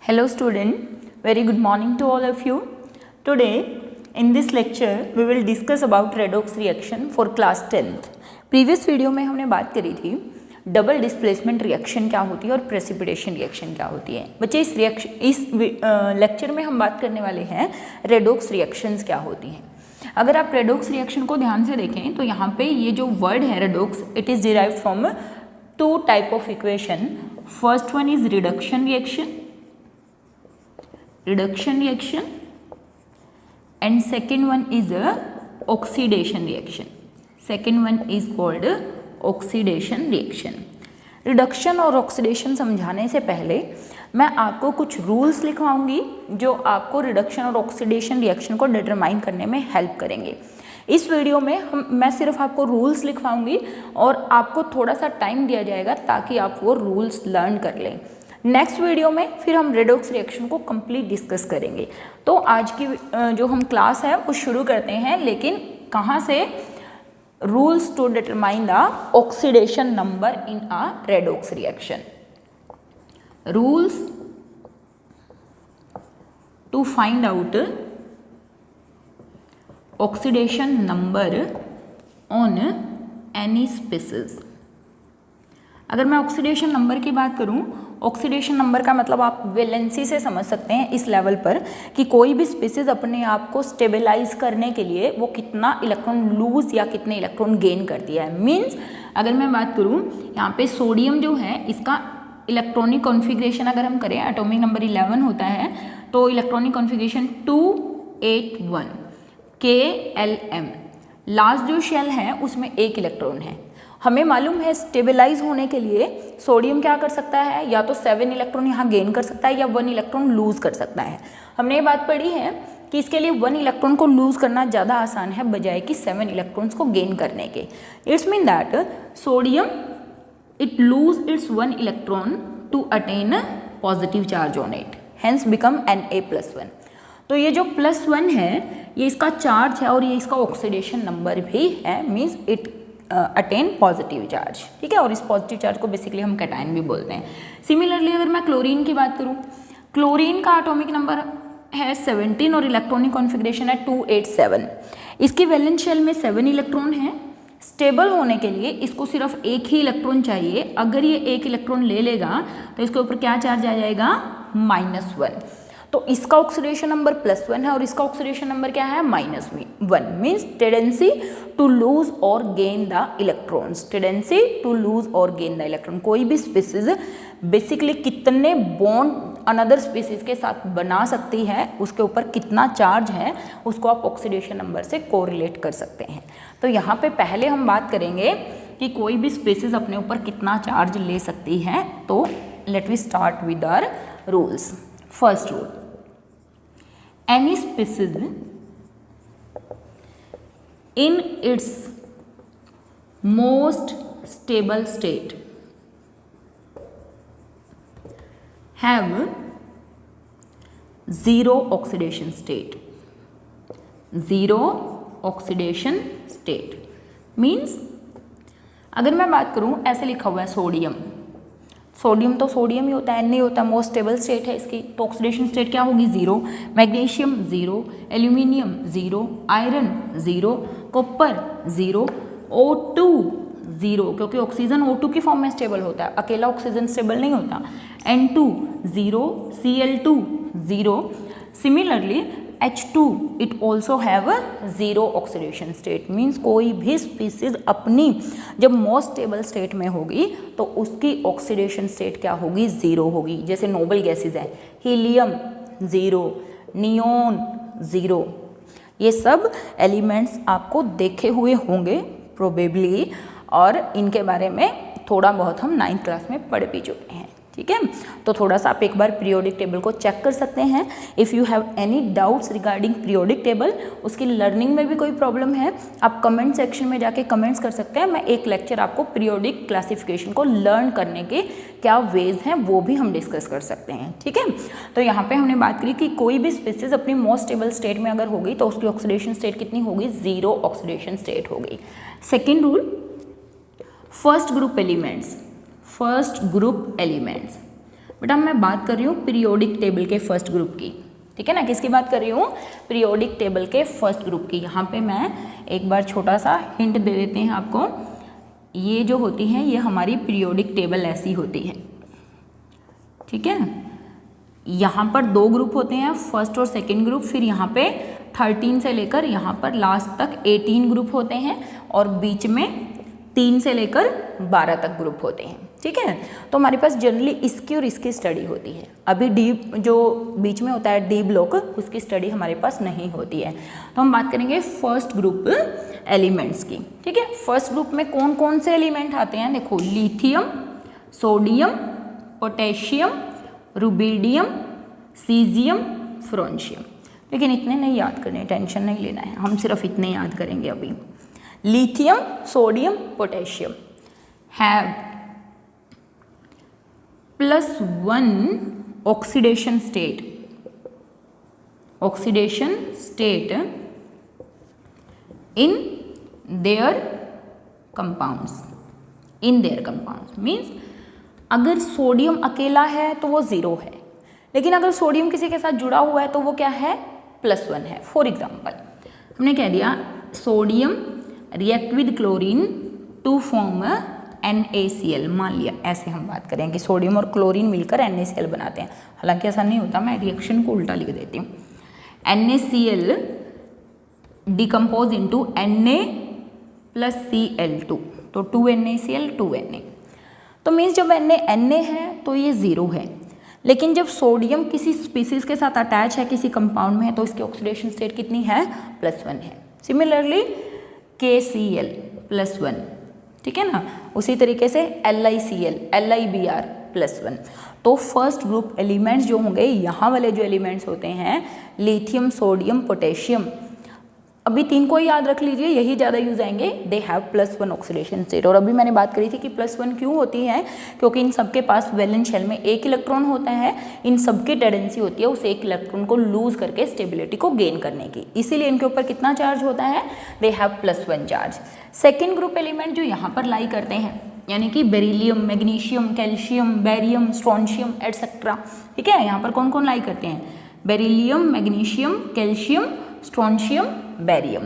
Hello student, very good morning to all of you. Today in this lecture we will discuss about redox reaction for class 10th. Previous video में हमने बात करी थी double displacement reaction क्या होती है और प्रेसिपिटेशन रिएक्शन क्या होती है। बच्चे इस लेक्चर में हम बात करने वाले हैं रेडोक्स रिएक्शंस क्या होती हैं। अगर आप रेडोक्स रिएक्शन को ध्यान से देखें तो यहाँ पे ये जो वर्ड है redox, it is derived from two type of equation. First one is reduction reaction and second one is a oxidation reaction. Second one is called oxidation reaction. Reduction और ऑक्सीडेशन समझाने से पहले मैं आपको कुछ रूल्स लिखवाऊंगी जो आपको रिडक्शन और ऑक्सीडेशन रिएक्शन को डिटरमाइन करने में हेल्प करेंगे. इस वीडियो में मैं सिर्फ आपको रूल्स लिखवाऊंगी और आपको थोड़ा सा टाइम दिया जाएगा ताकि आप वो रूल्स लर्न कर लें. नेक्स्ट वीडियो में फिर हम रेडोक्स रिएक्शन को कंप्लीट डिस्कस करेंगे. तो आज की जो हम क्लास है वो शुरू करते हैं, लेकिन कहाँ से? Rules to determine the oxidation number in a redox reaction. Rules to find out oxidation number on any species. अगर मैं ऑक्सीडेशन नंबर की बात करूं, ऑक्सीडेशन नंबर का मतलब आप वैलेंसी से समझ सकते हैं इस लेवल पर कि कोई भी स्पीसीज अपने आप को स्टेबलाइज करने के लिए वो कितना इलेक्ट्रॉन लूज या कितने इलेक्ट्रॉन गेन करती है. मींस अगर मैं बात करूं यहाँ पे सोडियम जो है इसका इलेक्ट्रॉनिक कॉन्फ़िगरेशन अगर हम करें, एटॉमिक नंबर 11 होता है तो इलेक्ट्रॉनिक कॉन्फ़िगरेशन 281 KLM. लास्ट जो शेल है उसमें एक इलेक्ट्रॉन है. हमें मालूम है स्टेबलाइज होने के लिए सोडियम क्या कर सकता है, या तो 7 इलेक्ट्रॉन यहाँ गेन कर सकता है या 1 इलेक्ट्रॉन लूज कर सकता है. हमने ये बात पढ़ी है कि इसके लिए 1 इलेक्ट्रॉन को लूज करना ज़्यादा आसान है बजाय कि 7 इलेक्ट्रॉन्स को गेन करने के. It's mean that sodium it lose its 1 electron to attain positive charge on it, hence become Na+1. तो ये जो +1 है ये इसका चार्ज है और ये इसका ऑक्सीडेशन नंबर भी है. Means it attain positive charge. ठीक है, और इस पॉजिटिव चार्ज को बेसिकली हम कैटायन भी बोलते हैं. सिमिलरली अगर मैं क्लोरीन की बात करूं, क्लोरीन का एटॉमिक नंबर है 17 और इलेक्ट्रॉनिक कॉन्फ़िगरेशन है 287. इसकी वैलेंस शेल में 7 इलेक्ट्रॉन है. स्टेबल होने के लिए इसको सिर्फ एक ही इलेक्ट्रॉन चाहिए. अगर ये एक इलेक्ट्रॉन ले लेगा तो इसके ऊपर क्या चार्ज आ जाएगा? -1. तो इसका ऑक्सीडेशन नंबर +1 है और इसका ऑक्सीडेशन नंबर क्या है? -1. मीन्स टेंडेंसी टू लूज और gain the electrons. Tendency to lose और गेन द इलेक्ट्रॉन. कोई भी स्पीसीज बेसिकली कितने बॉन्ड अनदर स्पीसीज के साथ बना सकती है, उसके ऊपर कितना चार्ज है, उसको आप ऑक्सीडेशन नंबर से कोरिलेट कर सकते हैं. तो यहाँ पे पहले हम बात करेंगे कि कोई भी स्पीसीज अपने ऊपर कितना चार्ज ले सकती है. तो let we start with our rules. First rule, any species in its most stable state have zero oxidation state. Zero oxidation state means अगर मैं बात करूं, ऐसे लिखा हुआ है सोडियम. सोडियम तो सोडियम ही होता है, नहीं होता, मोस्ट स्टेबल स्टेट है इसकी. तो ऑक्सीडेशन स्टेट क्या होगी? 0. Magnesium 0, aluminium 0, iron 0, copper 0, O2 0, क्योंकि ऑक्सीजन O2 की फॉर्म में स्टेबल होता है, अकेला ऑक्सीजन स्टेबल नहीं होता. N2 0, Cl2 0. Similarly H2 it also have a 0 oxidation state. Means कोई भी स्पीसीज अपनी जब मोस्ट स्टेबल स्टेट में होगी तो उसकी ऑक्सीडेशन स्टेट क्या होगी? 0 होगी. जैसे नोबल गैसेज है, हीलियम 0, नियोन 0. ये सब एलिमेंट्स आपको देखे हुए होंगे प्रोबेबली, और इनके बारे में थोड़ा बहुत हम 9th क्लास में पढ़ भी चुके हैं. ठीक है, तो थोड़ा सा आप एक बार पीरियोडिक टेबल को चेक कर सकते हैं. If you have any doubts regarding periodic table, उसकी लर्निंग में भी कोई प्रॉब्लम है, आप कमेंट सेक्शन में जाके कमेंट्स कर सकते हैं. मैं एक लेक्चर आपको पीरियोडिक क्लासिफिकेशन को लर्न करने के क्या वेज हैं वो भी हम डिस्कस कर सकते हैं. ठीक है, तो यहाँ पे हमने बात करी कि कोई भी स्पीसीज अपनी मोस्ट स्टेबल स्टेट में अगर होगी तो उसकी ऑक्सीडेशन स्टेट कितनी होगी? 0 ऑक्सीडेशन स्टेट होगी. Second rule, first group elements. बेटा मैं बात कर रही हूँ पीरियोडिक टेबल के फर्स्ट ग्रुप की, ठीक है ना। किसकी बात कर रही हूँ? पीरियोडिक टेबल के फर्स्ट ग्रुप की। यहाँ पे मैं एक बार छोटा सा हिंट दे देते हैं आपको, ये जो होती है ये हमारी पीरियोडिक टेबल ऐसी होती है, ठीक है। यहाँ पर 2 ग्रुप होते हैं, फर्स्ट और सेकंड ग्रुप, फिर यहाँ पे 13 से लेकर यहाँ पर लास्ट तक 18 ग्रुप होते हैं और बीच में 3 से लेकर 12 तक ग्रुप होते हैं, ठीक है। तो हमारे पास जनरली इसकी और इसकी स्टडी होती है। अभी डी जो बीच में होता है डी ब्लॉक, उसकी स्टडी हमारे पास नहीं होती है। तो हम बात करेंगे फर्स्ट ग्रुप एलिमेंट्स की, ठीक है। फर्स्ट ग्रुप में कौन कौन से एलिमेंट आते हैं? देखो, lithium, sodium, potassium, rubidium, caesium, francium. लेकिन इतने नहीं याद करने, टेंशन नहीं लेना है, हम सिर्फ इतने याद करेंगे अभी। Lithium, sodium, potassium have +1 oxidation state in their compounds means अगर सोडियम अकेला है तो वो 0 है, लेकिन अगर सोडियम किसी के साथ जुड़ा हुआ है तो वो क्या है? +1 है। फॉर एग्जाम्पल हमने कह दिया sodium react with chlorine to form NaCl, मान लिया, ऐसे हम बात करें कि सोडियम और क्लोरीन मिलकर NaCl बनाते हैं। हालांकि ऐसा नहीं होता, मैं रिएक्शन को उल्टा लिख देती हूँ। NaCl decompose into Na + Cl2, तो 2NaCl 2Na। तो मीन्स जब Na है तो ये 0 है, लेकिन जब सोडियम किसी स्पीसीज के साथ अटैच है, किसी कंपाउंड में है, तो इसकी ऑक्सीडेशन स्टेट कितनी है? +1 है। सिमिलरली KCl +1, ठीक है ना। उसी तरीके से LiCl, LiBr +1। तो फर्स्ट ग्रुप एलिमेंट्स जो होंगे, यहाँ वाले जो एलिमेंट्स होते हैं लिथियम, सोडियम, पोटेशियम, अभी 3 को ही याद रख लीजिए, यही ज़्यादा यूज आएंगे। They have +1 oxidation state. और अभी मैंने बात करी थी कि +1 क्यों होती है, क्योंकि इन सबके पास वैलेंस शेल में 1 इलेक्ट्रॉन होता है। इन सबकी टेंडेंसी होती है उस 1 इलेक्ट्रॉन को लूज करके स्टेबिलिटी को गेन करने की, इसीलिए इनके ऊपर कितना चार्ज होता है? They have +1 charge. Second group element जो यहाँ पर लाई करते हैं, यानी कि beryllium, magnesium, calcium, barium, strontium etcetera, ठीक है। यहाँ पर कौन कौन लाई करते हैं? Beryllium, magnesium, calcium, strontium, barium.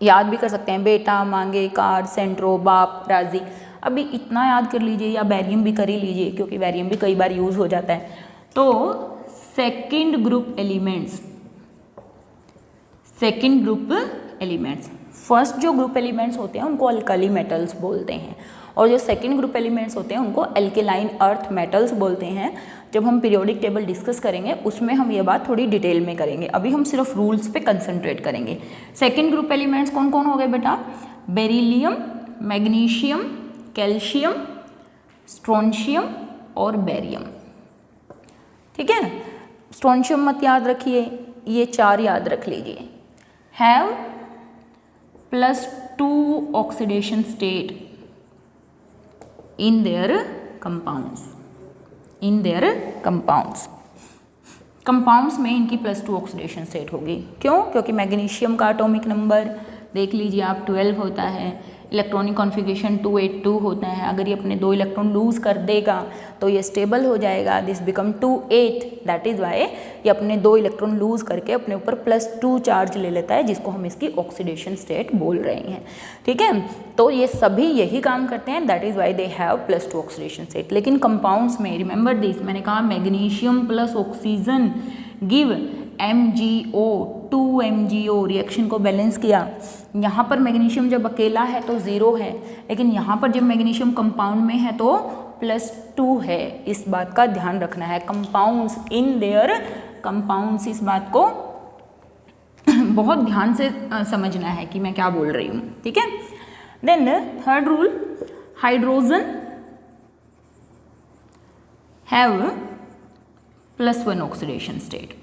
याद भी कर सकते हैं, बेटा, मांगे, कार, सेंट्रो, बाप, राजी। अभी इतना याद कर लीजिए, या बेरियम भी कर ही लीजिए, क्योंकि बेरियम भी कई बार यूज हो जाता है। तो सेकेंड ग्रुप एलिमेंट्स, फर्स्ट जो ग्रुप एलिमेंट्स होते हैं उनको अल्कली मेटल्स बोलते हैं, और जो सेकंड ग्रुप एलिमेंट्स होते हैं उनको एल्केलाइन अर्थ मेटल्स बोलते हैं। जब हम पीरियोडिक टेबल डिस्कस करेंगे उसमें हम ये बात थोड़ी डिटेल में करेंगे, अभी हम सिर्फ रूल्स पे कंसंट्रेट करेंगे। सेकंड ग्रुप एलिमेंट्स कौन कौन हो गए बेटा? बेरिलियम, मैग्नीशियम, कैल्शियम, स्ट्रोंशियम और बेरियम, ठीक है। स्ट्रोंशियम मत याद रखिए, ये 4 याद रख लीजिए। Have +2 oxidation state in their compounds compounds में इनकी +2 ऑक्सीडेशन स्टेट होगी। क्यों? क्योंकि मैग्नीशियम का एटॉमिक नंबर देख लीजिए आप 12 होता है, इलेक्ट्रॉनिक कॉन्फ़िगरेशन 282 होता है। अगर ये अपने 2 इलेक्ट्रॉन लूज कर देगा तो ये स्टेबल हो जाएगा, this become 28। That is why ये अपने 2 इलेक्ट्रॉन लूज करके अपने ऊपर +2 चार्ज ले लेता है, जिसको हम इसकी ऑक्सीडेशन स्टेट बोल रहे हैं, ठीक है। तो ये सभी यही काम करते हैं, that is why they have +2 oxidation state. लेकिन कंपाउंड्स में रिमेंबर दिस, मैंने कहा magnesium + oxygen give MgO, 2 MgO, reaction को बैलेंस किया। यहाँ पर मैग्नीशियम जब अकेला है तो 0 है, लेकिन यहाँ पर जब मैग्नीशियम कंपाउंड में है तो +2 है। इस बात का ध्यान रखना है, कंपाउंड्स इन देयर कंपाउंड्स, इस बात को बहुत ध्यान से समझना है कि मैं क्या बोल रही हूँ, ठीक है। Then third rule, hydrogen have +1 oxidation state.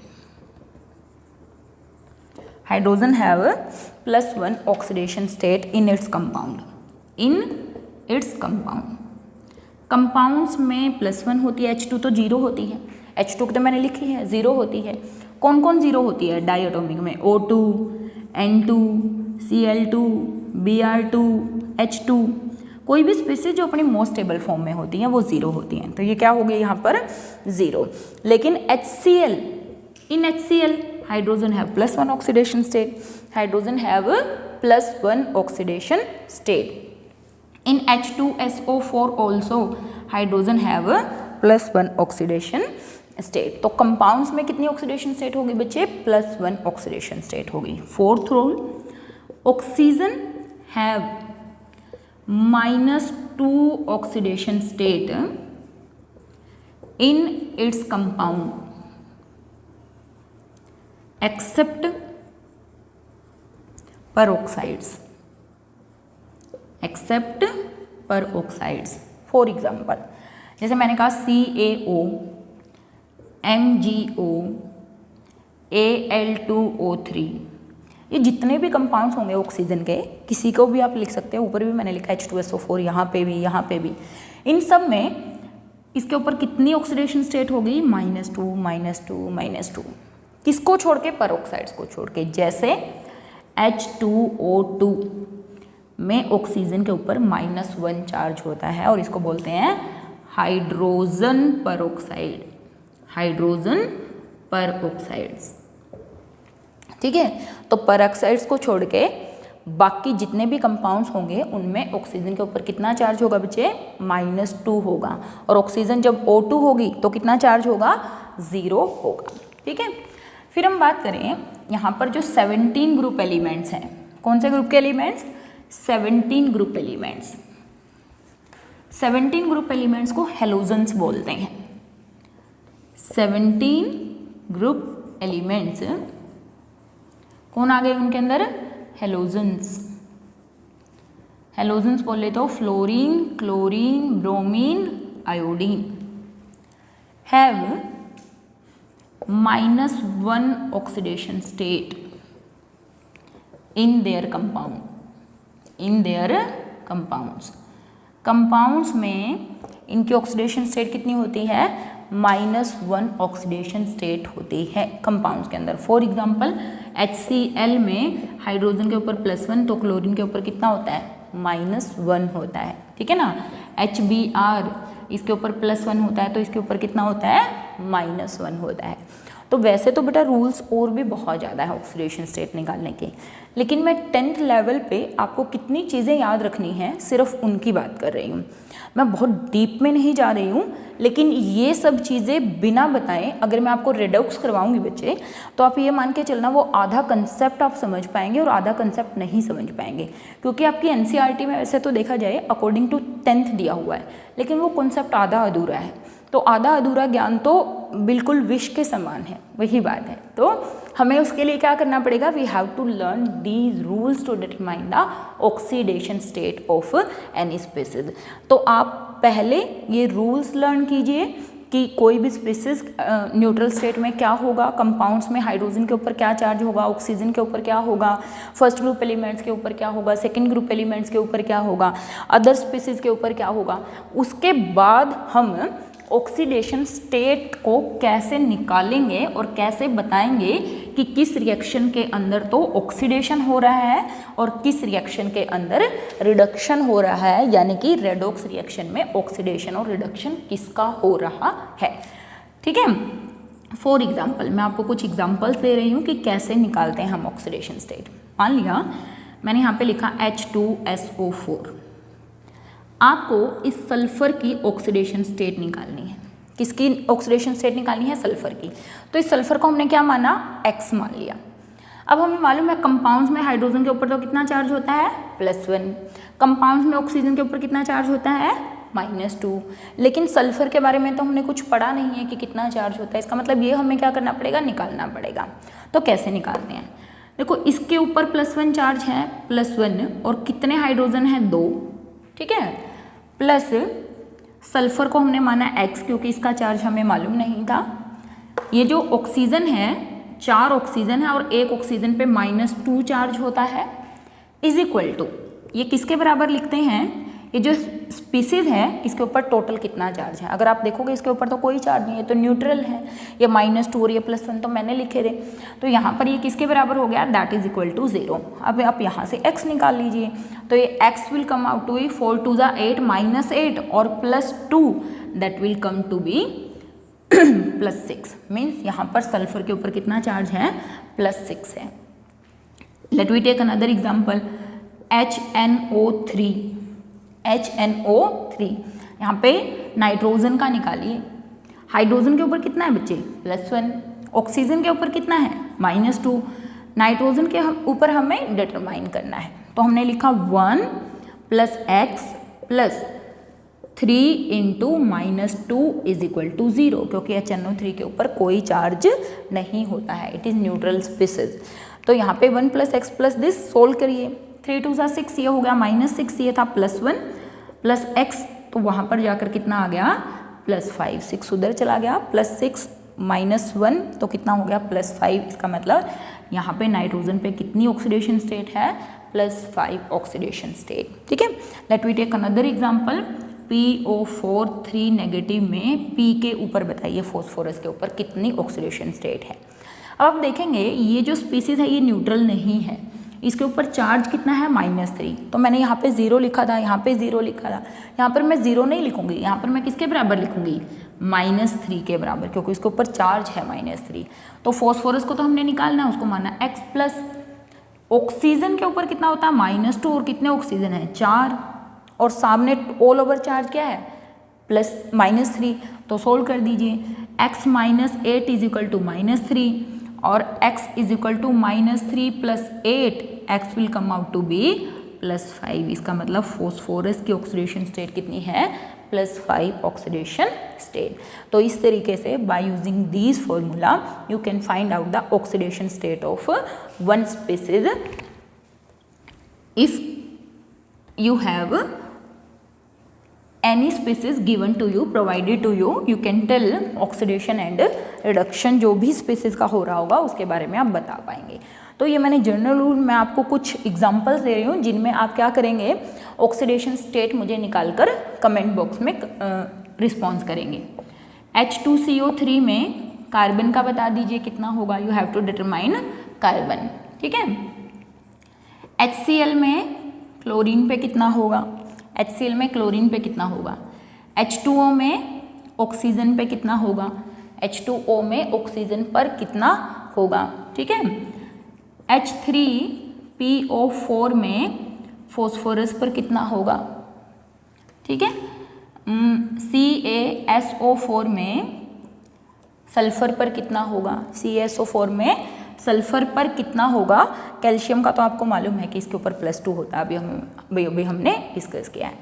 Hydrogen have +1 oxidation state in its compound. Compounds में +1 होती है, H2 तो 0 होती है, H2 तो मैंने लिखी है 0 होती है। कौन कौन 0 होती है डायटोमिक में? O2, N2, Cl2, Br2, H2। कोई भी स्पीसीज जो अपनी मोस्ट स्टेबल फॉर्म में होती हैं वो 0 होती हैं, तो ये क्या हो गई यहाँ पर 0। लेकिन HCl, in HCl hydrogen have +1 oxidation state, hydrogen have +1 oxidation state. In H2SO4 also hydrogen have +1 oxidation state. तो कंपाउंड्स में कितनी ऑक्सीडेशन स्टेट होगी बच्चे? +1 ऑक्सीडेशन स्टेट होगी। Fourth rule, oxygen have -2 oxidation state in its compound except peroxides, except peroxides। For example जैसे मैंने कहा CaO, MgO, Al2O3, ये जितने भी कंपाउंड्स होंगे ऑक्सीजन के, किसी को भी आप लिख सकते हैं, ऊपर भी मैंने लिखा H2SO4, यहाँ पे भी, यहाँ पे भी, इन सब में इसके ऊपर कितनी ऑक्सीडेशन स्टेट होगी? -2। किसको छोड़ के? पेरोक्साइड्स को छोड़ के। जैसे H2O2 में ऑक्सीजन के ऊपर -1 चार्ज होता है और इसको बोलते हैं हाइड्रोजन पेरोक्साइड, हाइड्रोजन पेरोक्साइड्स। ठीक है, तो पेरोक्साइड्स को छोड़ के बाकी जितने भी कंपाउंड्स होंगे उनमें ऑक्सीजन के ऊपर कितना चार्ज होगा बच्चे? -2 होगा। और ऑक्सीजन जब O2 होगी तो कितना चार्ज होगा? 0 होगा। ठीक है, फिर हम बात करें यहाँ पर जो 17 ग्रुप एलिमेंट्स हैं, कौन से ग्रुप के elements? 17 group elements. 17 group elements को हेलोजन्स बोलते हैं। 17 ग्रुप एलिमेंट्स कौन आ गए उनके अंदर? हेलोजन्स। हेलोजन्स बोले तो fluorine, chlorine, bromine, iodine have -1 oxidation state in their compound, in their compounds. Compounds में इनकी ऑक्सीडेशन स्टेट कितनी होती है? -1 ऑक्सीडेशन स्टेट होती है कंपाउंड्स के अंदर। फॉर एग्जांपल HCl में हाइड्रोजन के ऊपर +1 तो क्लोरीन के ऊपर कितना होता है? -1 होता है। ठीक है ना। HBr इसके ऊपर +1 होता है तो इसके ऊपर कितना होता है? -1 होता है। तो वैसे तो बेटा रूल्स और भी बहुत ज़्यादा है ऑक्सीडेशन स्टेट निकालने के, लेकिन मैं 10th लेवल पे आपको कितनी चीज़ें याद रखनी है सिर्फ उनकी बात कर रही हूँ। मैं बहुत डीप में नहीं जा रही हूँ, लेकिन ये सब चीज़ें बिना बताएं अगर मैं आपको रिडक्स करवाऊंगी बच्चे, तो आप ये मान के चलना वो आधा कंसेप्ट आप समझ पाएंगे और आधा कंसेप्ट नहीं समझ पाएंगे, क्योंकि आपकी NCERT में वैसे तो देखा जाए अकॉर्डिंग टू 10th दिया हुआ है, लेकिन वो कंसेप्ट आधा अधूरा है। तो आधा अधूरा ज्ञान तो बिल्कुल विष के समान है, वही बात है। तो हमें उसके लिए क्या करना पड़ेगा? We have to learn these rules to determine the oxidation state of any species. तो आप पहले ये रूल्स लर्न कीजिए कि कोई भी स्पीसीज न्यूट्रल स्टेट में क्या होगा, कंपाउंड्स में हाइड्रोजन के ऊपर क्या चार्ज होगा, ऑक्सीजन के ऊपर क्या होगा, फर्स्ट ग्रुप एलिमेंट्स के ऊपर क्या होगा, सेकंड ग्रुप एलिमेंट्स के ऊपर क्या होगा, अदर स्पीसीज के ऊपर क्या होगा। उसके बाद हम ऑक्सीडेशन स्टेट को कैसे निकालेंगे और कैसे बताएंगे कि किस रिएक्शन के अंदर तो ऑक्सीडेशन हो रहा है और किस रिएक्शन के अंदर रिडक्शन हो रहा है, यानी कि रेडॉक्स रिएक्शन में ऑक्सीडेशन और रिडक्शन किसका हो रहा है। ठीक है। फॉर एग्जाम्पल मैं आपको कुछ एग्जाम्पल्स दे रही हूँ कि कैसे निकालते हैं हम ऑक्सीडेशन स्टेट। मान लिया मैंने यहाँ पे लिखा H2SO4, आपको इस सल्फर की ऑक्सीडेशन स्टेट निकालनी है। किसकी ऑक्सीडेशन स्टेट निकालनी है? सल्फर की। तो इस सल्फर को हमने क्या माना? X मान लिया। अब हमें मालूम है कंपाउंड्स में हाइड्रोजन के ऊपर तो कितना चार्ज होता है? +1। कंपाउंड्स में ऑक्सीजन के ऊपर कितना चार्ज होता है? -2। लेकिन सल्फर के बारे में तो हमने कुछ पढ़ा नहीं है कि कितना चार्ज होता है। इसका मतलब ये हमें क्या करना पड़ेगा? निकालना पड़ेगा। तो कैसे निकालते हैं? देखो इसके ऊपर +1 चार्ज है, +1, और कितने हाइड्रोजन है? 2। ठीक है। प्लस सल्फर को हमने माना X क्योंकि इसका चार्ज हमें मालूम नहीं था। ये जो ऑक्सीजन है, 4 ऑक्सीजन है और 1 ऑक्सीजन पे -2 चार्ज होता है, इज इक्वल टू, ये किसके बराबर लिखते हैं? ये जो स्पीसीज है इसके ऊपर टोटल कितना चार्ज है। अगर आप देखोगे इसके ऊपर तो कोई चार्ज नहीं है, तो न्यूट्रल है। ये -2 और ये +1 तो मैंने लिखे थे, तो यहाँ पर ये किसके बराबर हो गया, दैट इज इक्वल टू 0। अब आप यहाँ से x निकाल लीजिए, तो ये x will come out to 4 2 8 -8 और +2 that will come to be +6। Means यहाँ पर सल्फर के ऊपर कितना चार्ज है, +6 है। Let we take another example, HNO3। यहाँ पे नाइट्रोजन का निकालिए। हाइड्रोजन के ऊपर कितना है बच्चे, +1। ऑक्सीजन के ऊपर कितना है, -2। नाइट्रोजन के ऊपर हमें डिटरमाइन करना है, तो हमने लिखा 1 + x + 3 × -2 = 0, क्योंकि HNO3 के ऊपर कोई चार्ज नहीं होता है, इट इज़ न्यूट्रल स्पीसीज। तो यहाँ पे 1 + x + दिस सोल्व करिए, 3 2 6 ये हो गया -6, ये था +1 + x, तो वहाँ पर जाकर कितना आ गया, +5। 6 उधर चला गया, +6 -1 तो कितना हो गया, +5। इसका मतलब यहाँ पे नाइट्रोजन पे कितनी ऑक्सीडेशन स्टेट है, +5 ऑक्सीडेशन स्टेट। ठीक है, let we take another example, PO4 3 negative में P के ऊपर बताइए फॉस्फोरस के ऊपर कितनी ऑक्सीडेशन स्टेट है। अब आप देखेंगे ये जो स्पीसीज है ये न्यूट्रल नहीं है, इसके ऊपर चार्ज कितना है, -3। तो मैंने यहाँ पे 0 लिखा था, यहाँ पे 0 लिखा था, यहाँ पर मैं 0 नहीं लिखूंगी, यहाँ पर मैं किसके बराबर लिखूंगी, -3 के बराबर, क्योंकि इसके ऊपर चार्ज है -3। तो फॉस्फोरस को तो हमने निकालना है, उसको मानना x+। ऑक्सीजन के ऊपर कितना होता है, -2, और कितने ऑक्सीजन है, 4, और सामने ऑल ओवर चार्ज क्या है, +-3। तो सोल्व कर दीजिए, x - 8 = -3 और x = -3 + 8, x will come out to be +5। इसका मतलब फॉस्फोरस की ऑक्सीडेशन स्टेट कितनी है, +5 ऑक्सीडेशन स्टेट। तो इस तरीके से by using this formula you can find out the oxidation state of one species. If you have any species given to you, provided to you, you can tell oxidation and reduction जो भी species का हो रहा होगा उसके बारे में आप बता पाएंगे। तो ये मैंने जनरल रूल में आपको कुछ एग्जांपल्स दे रही हूँ जिनमें आप क्या करेंगे, ऑक्सीडेशन स्टेट मुझे निकाल कर कमेंट बॉक्स में रिस्पॉन्स करेंगे। H2CO3 में कार्बन का बता दीजिए कितना होगा, you have to determine carbon. ठीक है, HCl में क्लोरीन पे कितना होगा, HCl में क्लोरीन पे कितना होगा, H2O में ऑक्सीजन पे कितना होगा, H2O में ऑक्सीजन पर कितना होगा। ठीक है, H3PO4 में फॉस्फोरस पर कितना होगा। ठीक है, CaSO4 में सल्फर पर कितना होगा, CaSO4 में सल्फर पर कितना होगा। कैल्शियम का तो आपको मालूम है कि इसके ऊपर +2 होता है, अभी हमने डिस्कस किया है।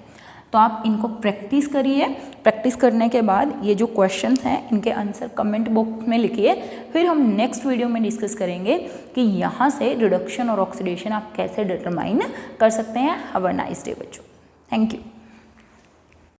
तो आप इनको प्रैक्टिस करिए, प्रैक्टिस करने के बाद ये जो क्वेश्चंस हैं इनके आंसर कमेंट बॉक्स में लिखिए, फिर हम नेक्स्ट वीडियो में डिस्कस करेंगे कि यहाँ से रिडक्शन और ऑक्सीडेशन आप कैसे डिटरमाइन कर सकते हैं। हैव अ नाइस डे बच्चों, थैंक यू।